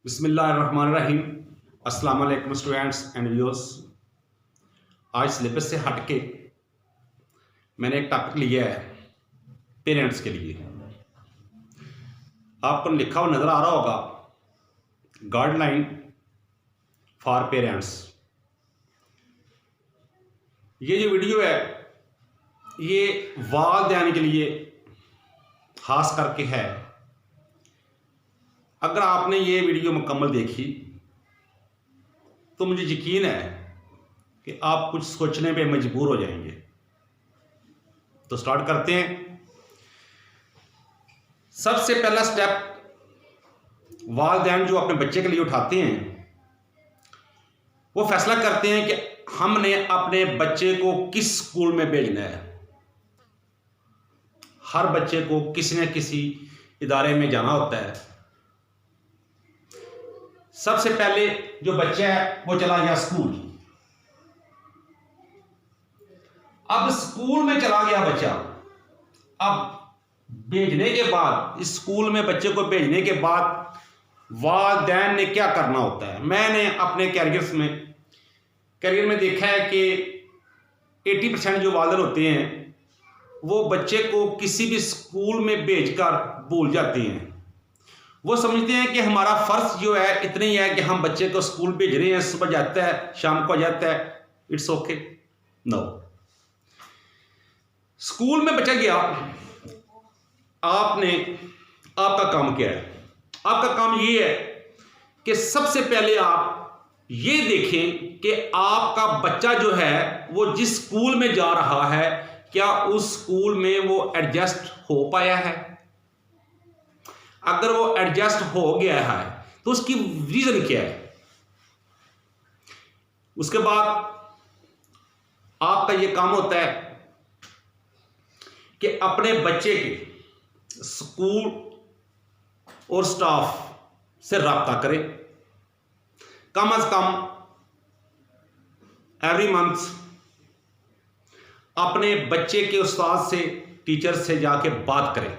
बिस्मिल्लाहिर्रहमानिर्रहीम। अस्सलाम वालेकुम स्टूडेंट्स एंड व्यूअर्स। आज सिलेबस से हट के मैंने एक टॉपिक लिया है पेरेंट्स के लिए। आपको लिखा हुआ नज़र आ रहा होगा गाइडलाइन फॉर पेरेंट्स। ये जो वीडियो है ये वालिदैन के लिए खास करके है। अगर आपने ये वीडियो मुकम्मल देखी तो मुझे यकीन है कि आप कुछ सोचने पे मजबूर हो जाएंगे। तो स्टार्ट करते हैं। सबसे पहला स्टेप वालिदैन जो अपने बच्चे के लिए उठाते हैं वो फैसला करते हैं कि हमने अपने बच्चे को किस स्कूल में भेजना है। हर बच्चे को किसी न किसी इदारे में जाना होता है। सबसे पहले जो बच्चा है वो चला गया स्कूल। अब स्कूल में चला गया बच्चा। अब भेजने के बाद इस स्कूल में बच्चे को भेजने के बाद वालिदैन ने क्या करना होता है। मैंने अपने कैरियर में देखा है कि 80% जो वालिदैन होते हैं वो बच्चे को किसी भी स्कूल में भेजकर भूल जाते हैं। वो समझते हैं कि हमारा फ़र्ज जो है इतना ही है कि हम बच्चे को स्कूल भेज रहे हैं, सुबह जाता है शाम को आ जाता है, इट्स ओके। नो, स्कूल में बच्चा गया, आपका काम क्या है? आपका काम ये है कि सबसे पहले आप ये देखें कि आपका बच्चा जो है वो जिस स्कूल में जा रहा है क्या उस स्कूल में वो एडजस्ट हो पाया है। अगर वो एडजस्ट हो गया है तो उसकी रीजन क्या है। उसके बाद आपका ये काम होता है कि अपने बच्चे के स्कूल और स्टाफ से रब्ता करें। कम अज कम एवरी मंथ अपने बच्चे के उस्ताद से, टीचर से जाके बात करें।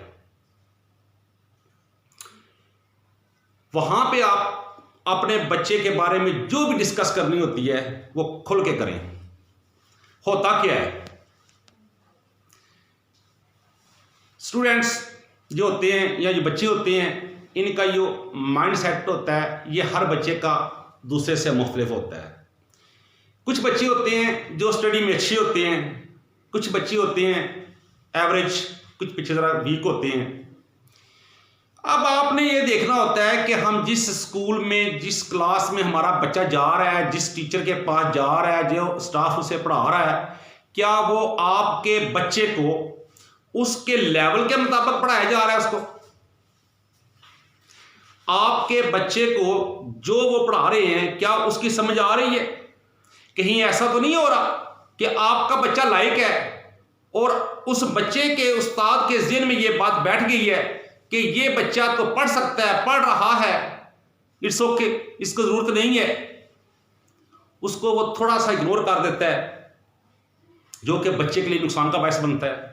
वहां पे आप अपने बच्चे के बारे में जो भी डिस्कस करनी होती है वो खुल के करें। होता क्या है, स्टूडेंट्स जो होते हैं या जो बच्चे होते हैं इनका जो माइंड सेट होता है ये हर बच्चे का दूसरे से मुख्तलिफ होता है। कुछ बच्चे होते हैं जो स्टडी में अच्छे होते हैं, कुछ बच्चे होते हैं एवरेज, कुछ पीछे ज़रा वीक होते हैं। अब आपने ये देखना होता है कि हम जिस स्कूल में, जिस क्लास में हमारा बच्चा जा रहा है, जिस टीचर के पास जा रहा है, जो स्टाफ उसे पढ़ा रहा है, क्या वो आपके बच्चे को उसके लेवल के मुताबिक पढ़ाया जा रहा है। उसको आपके बच्चे को जो वो पढ़ा रहे हैं क्या उसकी समझ आ रही है। कहीं ऐसा तो नहीं हो रहा कि आपका बच्चा लायक है और उस बच्चे के उस्ताद के ज़हन में ये बात बैठ गई है कि ये बच्चा तो पढ़ सकता है, पढ़ रहा है, इट्स ओके, इसको ज़रूरत नहीं है। उसको वो थोड़ा सा इग्नोर कर देता है जो कि बच्चे के लिए नुकसान का बायस बनता है।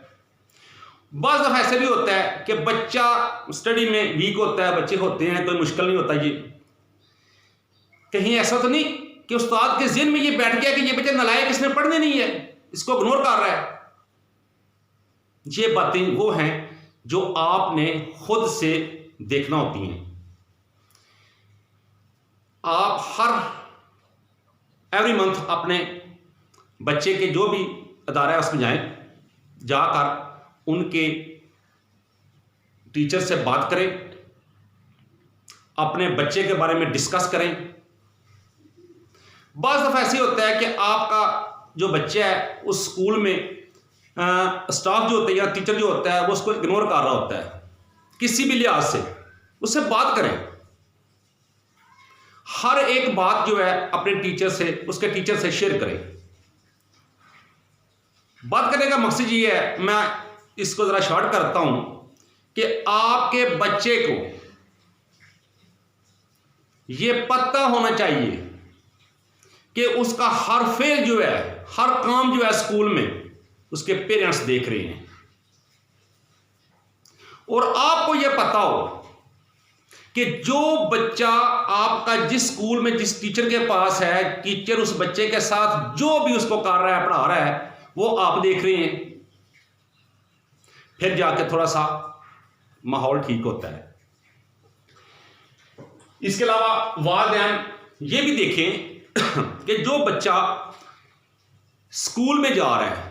बाज़ दफ़ा ऐसे भी होता है कि बच्चा स्टडी में वीक होता है, बच्चे होते हैं, कोई मुश्किल नहीं होता। ये कहीं ऐसा तो नहीं कि उस्ताद के ज़हन में ये बैठ गया कि ये बच्चा नालायक, इसने पढ़ने नहीं है, इसको इग्नोर कर रहा है। ये बातें वो हैं जो आपने खुद से देखना होती हैं। आप हर एवरी मंथ अपने बच्चे के जो भी अदारा है उसमें जाएं, जाकर उनके टीचर से बात करें, अपने बच्चे के बारे में डिस्कस करें। बाज़ दफ़ा ऐसे होता है कि आपका जो बच्चा है उस स्कूल में स्टाफ जो होता है या टीचर जो होता है वो उसको इग्नोर कर रहा होता है किसी भी लिहाज से। उससे बात करें। हर एक बात जो है अपने टीचर से, उसके टीचर से शेयर करें। बात करने का मकसद ये है, मैं इसको ज़रा शॉर्ट करता हूं, कि आपके बच्चे को ये पता होना चाहिए कि उसका हर फेल जो है, हर काम जो है स्कूल में उसके पेरेंट्स देख रहे हैं। और आपको यह पता हो कि जो बच्चा आपका जिस स्कूल में जिस टीचर के पास है, टीचर उस बच्चे के साथ जो भी उसको कर रहा है, पढ़ा रहा है, वो आप देख रहे हैं, फिर जाके थोड़ा सा माहौल ठीक होता है। इसके अलावा वालिदैन ये भी देखें कि जो बच्चा स्कूल में जा रहा है,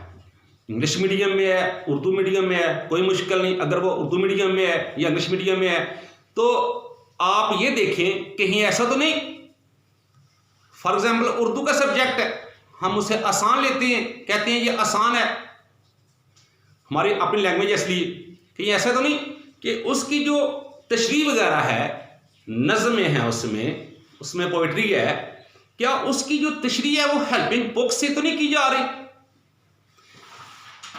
इंग्लिश मीडियम में है, उर्दू मीडियम में है, कोई मुश्किल नहीं। अगर वो उर्दू मीडियम में है या इंग्लिश मीडियम में है, तो आप ये देखें कहीं ऐसा तो नहीं, फॉर एग्जाम्पल उर्दू का सब्जेक्ट है, हम उसे आसान लेते हैं, कहते हैं ये आसान है, हमारी अपनी लैंग्वेज इसलिए, कहीं ऐसा तो नहीं कि उसकी जो तशरीह वगैरह है, नज़्में हैं, उसमें पोइट्री है, क्या उसकी जो तशरीह है वो हेल्पिंग बुक से तो नहीं की जा रही।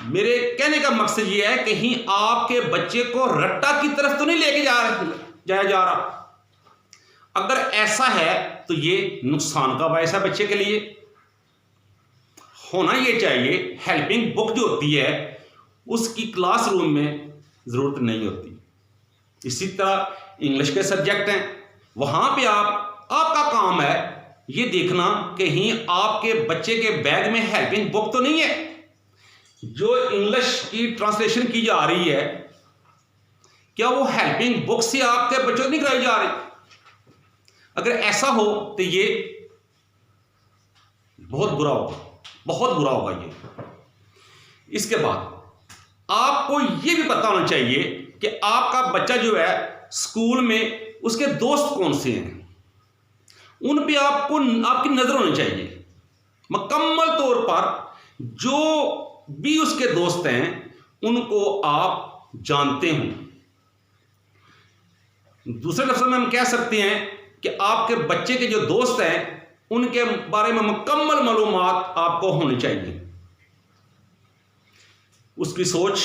मेरे कहने का मकसद ये है कहीं आपके बच्चे को रट्टा की तरफ तो नहीं लेके जाया जा रहा। अगर ऐसा है तो ये नुकसान का बायस है बच्चे के लिए। होना ये चाहिए हेल्पिंग बुक जो होती है उसकी क्लासरूम में ज़रूरत नहीं होती। इसी तरह इंग्लिश के सब्जेक्ट हैं, वहाँ पे आपका काम है ये देखना कहीं आपके बच्चे के बैग में हेल्पिंग बुक तो नहीं है। जो इंग्लिश की ट्रांसलेशन की जा रही है, क्या वो हेल्पिंग बुक से आपके बच्चों को नहीं कराई जा रही? अगर ऐसा हो तो ये बहुत बुरा होगा, बहुत बुरा होगा ये। इसके बाद आपको ये भी पता होना चाहिए कि आपका बच्चा जो है स्कूल में उसके दोस्त कौन से हैं, उन पे आपकी नजर होनी चाहिए मुकम्मल तौर पर। जो भी उसके दोस्त हैं उनको आप जानते हो। दूसरे लफ्ज़ में हम कह सकते हैं कि आपके बच्चे के जो दोस्त हैं उनके बारे में मुकम्मल मालूमात आपको होनी चाहिए। उसकी सोच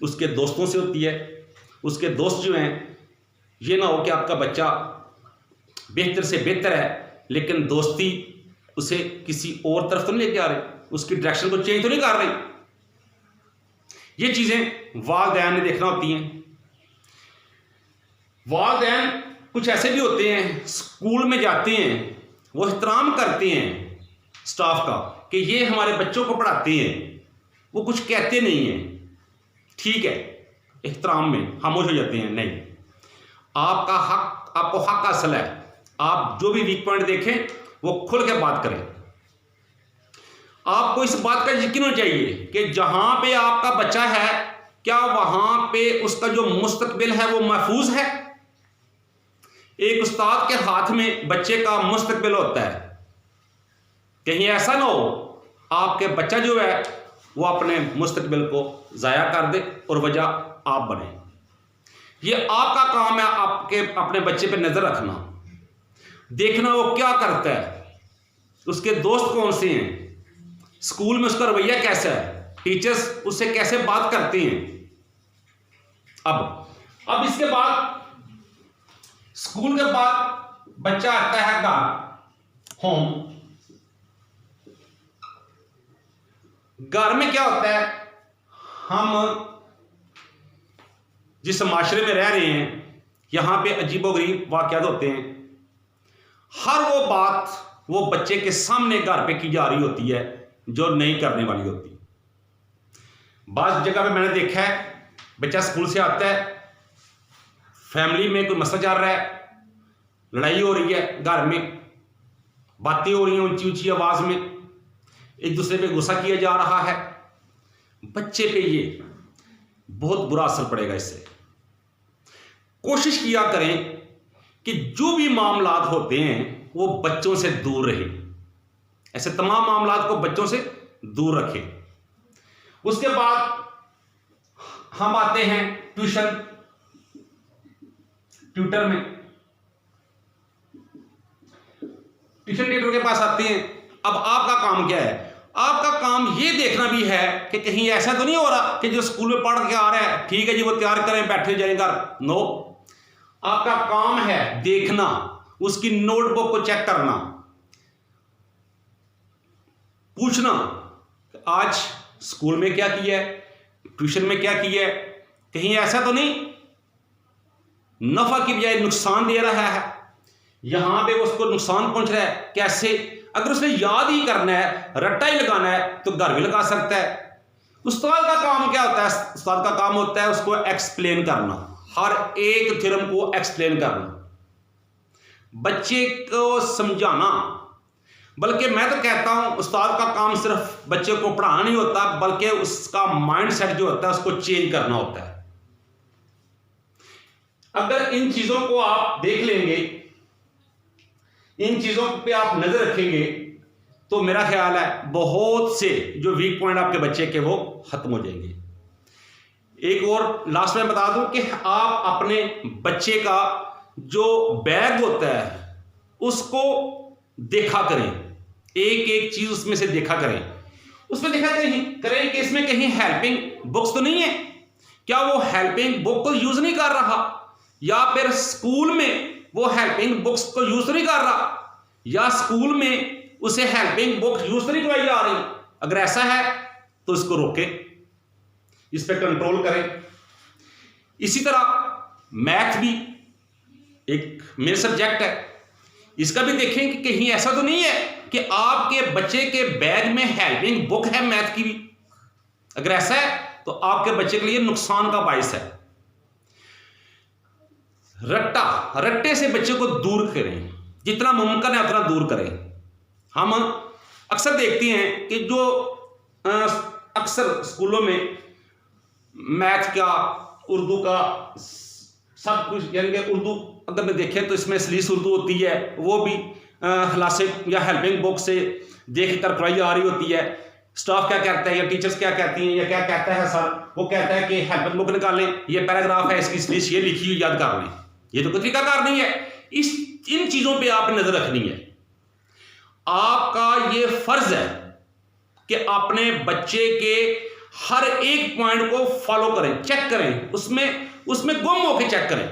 उसके दोस्तों से होती है। उसके दोस्त जो हैं, ये ना हो कि आपका बच्चा बेहतर से बेहतर है लेकिन दोस्ती उसे किसी और तरफ तो नहीं लेके आ रही, उसकी डायरेक्शन को चेंज तो नहीं कर रही। ये चीज़ें वालिदैन ने देखना होती हैं। वालिदैन कुछ ऐसे भी होते हैं, स्कूल में जाते हैं, वो एहतराम करते हैं स्टाफ का कि ये हमारे बच्चों को पढ़ाते हैं, वो कुछ कहते नहीं हैं, ठीक है, एहतराम में खामोश हो जाते हैं। नहीं, आपका हक, आपको हक हासिल है, आप जो भी वीक पॉइंट देखें वो खुल के बात करें। आपको इस बात का यकीन होना चाहिए कि जहां पे आपका बच्चा है क्या वहां पे उसका जो मुस्तकबिल है वो महफूज है। एक उस्ताद के हाथ में बच्चे का मुस्तकबिल होता है, कहीं ऐसा ना हो आपके बच्चा जो है वो अपने मुस्तकबिल को ज़ाया कर दे और वजह आप बने। ये आपका काम है, आपके अपने बच्चे पे नज़र रखना, देखना वो क्या करता है, उसके दोस्त कौन से हैं, स्कूल में उसका रवैया कैसा है, टीचर्स उससे कैसे बात करते हैं। अब इसके बाद स्कूल के बाद बच्चा आता है घर, होम। घर में क्या होता है, हम जिस माशरे में रह रहे हैं यहां पे अजीबोगरीब वाक़यात होते हैं। हर वो बात वो बच्चे के सामने घर पे की जा रही होती है जो नहीं करने वाली होती। बाज़ जगह पे मैंने देखा है बच्चा स्कूल से आता है, फैमिली में कोई मसला चल रहा है, लड़ाई हो रही है, घर में बातें हो रही हैं ऊंची ऊंची आवाज़ में, एक दूसरे पे गुस्सा किया जा रहा है, बच्चे पे ये बहुत बुरा असर पड़ेगा। इससे कोशिश किया करें कि जो भी मामलात होते हैं वो बच्चों से दूर रहे, ऐसे तमाम मामलात को बच्चों से दूर रखें। उसके बाद हम आते हैं ट्यूटर में, ट्यूशन टीचर के पास आते हैं। अब आपका काम क्या है, आपका काम ये देखना भी है कि कहीं ऐसा तो नहीं हो रहा कि जो स्कूल में पढ़ के आ रहा है ठीक है जी वो तैयार करें बैठे जाएं घर। नो, आपका काम है देखना, उसकी नोटबुक को चेक करना, पूछना आज स्कूल में क्या किया है, ट्यूशन में क्या किया है, कहीं ऐसा तो नहीं नफा की बजाय नुकसान दे रहा है, यहां पे उसको नुकसान पहुंच रहा है। कैसे? अगर उसने याद ही करना है, रट्टा ही लगाना है, तो घर भी लगा सकता है। उस्ताद का काम क्या होता है? उस्ताद का काम होता है उसको एक्सप्लेन करना, हर एक थ्योरम को एक्सप्लेन करना, बच्चे को समझाना। बल्कि मैं तो कहता हूं उस्ताद का काम सिर्फ बच्चे को पढ़ाना नहीं होता, बल्कि उसका माइंडसेट जो होता है उसको चेंज करना होता है। अगर इन चीजों को आप देख लेंगे, इन चीजों पे आप नजर रखेंगे, तो मेरा ख्याल है बहुत से जो वीक पॉइंट आपके बच्चे के वो खत्म हो जाएंगे। एक और लास्ट में बता दूं कि आप अपने बच्चे का जो बैग होता है उसको देखा करें, एक एक चीज उसमें से देखा करें। उसमें देखा करें कि इसमें कहीं हेल्पिंग बुक्स तो नहीं है, क्या वो हेल्पिंग बुक को यूज नहीं कर रहा, या फिर स्कूल में वो हेल्पिंग बुक्स को यूज नहीं कर रहा, या स्कूल में उसे हेल्पिंग बुक यूज नहीं करवाई जा रही। अगर ऐसा है तो इसको रोके, इस पर कंट्रोल करें। इसी तरह मैथ भी एक मेन सब्जेक्ट है, इसका भी देखें कि कहीं ऐसा तो नहीं है कि आपके बच्चे के बैग में हेल्पिंग बुक है मैथ की भी। अगर ऐसा है तो आपके बच्चे के लिए नुकसान का बायस है। रट्टे से बच्चे को दूर करें, जितना मुमकिन है उतना दूर करें। हम अक्सर देखते हैं कि जो अक्सर स्कूलों में मैथ का, उर्दू का सब कुछ, यानी कि उर्दू अगर मैं देखें तो इसमें सलीस उर्दू होती है, वो भी क्लासिक या हेल्पिंग बुक से देख कर करवाई जा रही होती है। स्टाफ क्या कहता है या टीचर्स क्या कहती हैं या क्या कहता है सर, वो कहता है कि हेल्पिंग बुक निकालें, ये पैराग्राफ है, इसकी सलीस ये लिखी हुई याद कर लें। ये तो कोई तरीकाकार नहीं है। इन चीजों पे आपने नजर रखनी है। आपका ये फर्ज है कि अपने बच्चे के हर एक पॉइंट को फॉलो करें, चेक करें, उसमें गुम होकर चेक करें,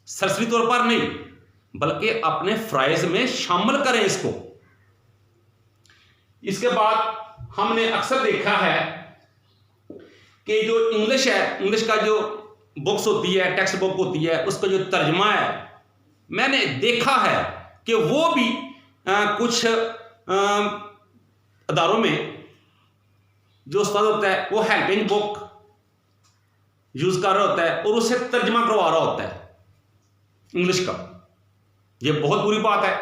सरसरी तौर पर नहीं, बल्कि अपने फ्राइज में शामिल करें इसको। इसके बाद हमने अक्सर देखा है कि जो इंग्लिश है, इंग्लिश का जो बुक्स होती है, टेक्स्ट बुक होती है, उसका जो तर्जमा है, मैंने देखा है कि वो भी कुछ अदारों में जो उस्ताद होता है वो हेल्पिंग बुक यूज कर रहा होता है और उससे तर्जमा करवा रहा होता है इंग्लिश का। ये बहुत बुरी बात है,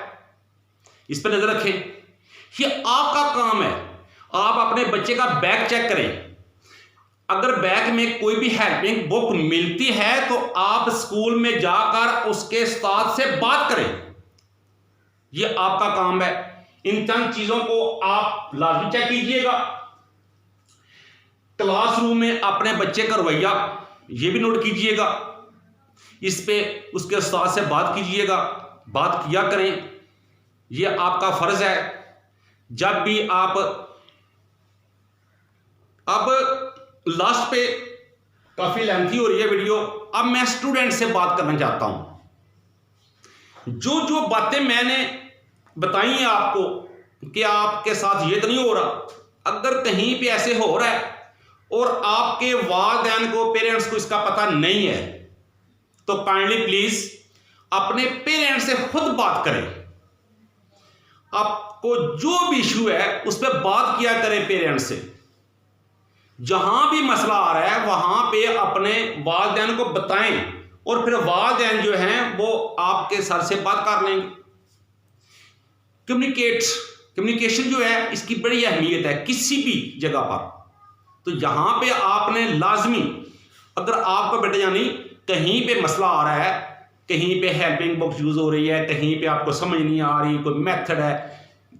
इस पर नजर रखें। ये आपका काम है, आप अपने बच्चे का बैग चेक करें। अगर बैग में कोई भी हेल्पिंग बुक मिलती है तो आप स्कूल में जाकर उसके उस्ताद से बात करें, ये आपका काम है। इन चंद चीजों को आप लाजमी चेक कीजिएगा। क्लासरूम में अपने बच्चे का रवैया ये भी नोट कीजिएगा, इस पे उसके उस्ताद से बात कीजिएगा, बात किया करें, ये आपका फर्ज है। जब भी आप, अब लास्ट पे काफी लेंथी हो रही है वीडियो, अब मैं स्टूडेंट से बात करना चाहता हूं। जो जो बातें मैंने बताई हैं आपको कि आपके साथ ये तो नहीं हो रहा, अगर कहीं पे ऐसे हो रहा है और आपके वालिदैन को, पेरेंट्स को इसका पता नहीं है, तो काइंडली प्लीज अपने पेरेंट्स से खुद बात करें। आपको जो भी इशू है उस पर बात किया करें पेरेंट्स से। जहां भी मसला आ रहा है वहां पे अपने वालिदैन को बताएं और फिर वालिदैन जो हैं वो आपके सर से बात कर लेंगे। कम्युनिकेशन जो है इसकी बड़ी अहमियत है किसी भी जगह पर। तो यहां पे आपने लाजमी, अगर आपका बेटा यानी कहीं पे मसला आ रहा है, कहीं पे हेल्पिंग बुक यूज हो रही है, कहीं पे आपको समझ नहीं आ रही, कोई मेथड है,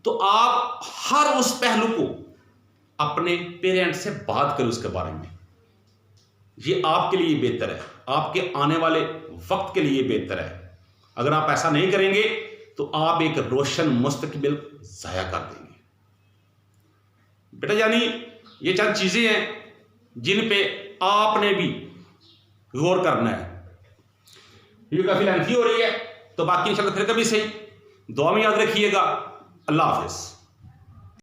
तो आप हर उस पहलू को अपने पेरेंट्स से बात करें उसके बारे में। ये आपके लिए बेहतर है, आपके आने वाले वक्त के लिए बेहतर है। अगर आप ऐसा नहीं करेंगे तो आप एक रोशन मुस्तकबिल ज़ाया कर देंगे। बेटा यानी ये चंद चीज़ें हैं जिन पे आपने भी गौर करना है। ये काफ़ी लेंथी हो रही है, तो बाकी इंशाल्लाह फिर कभी सही। दुआ में याद रखिएगा। अल्लाह हाफिज़।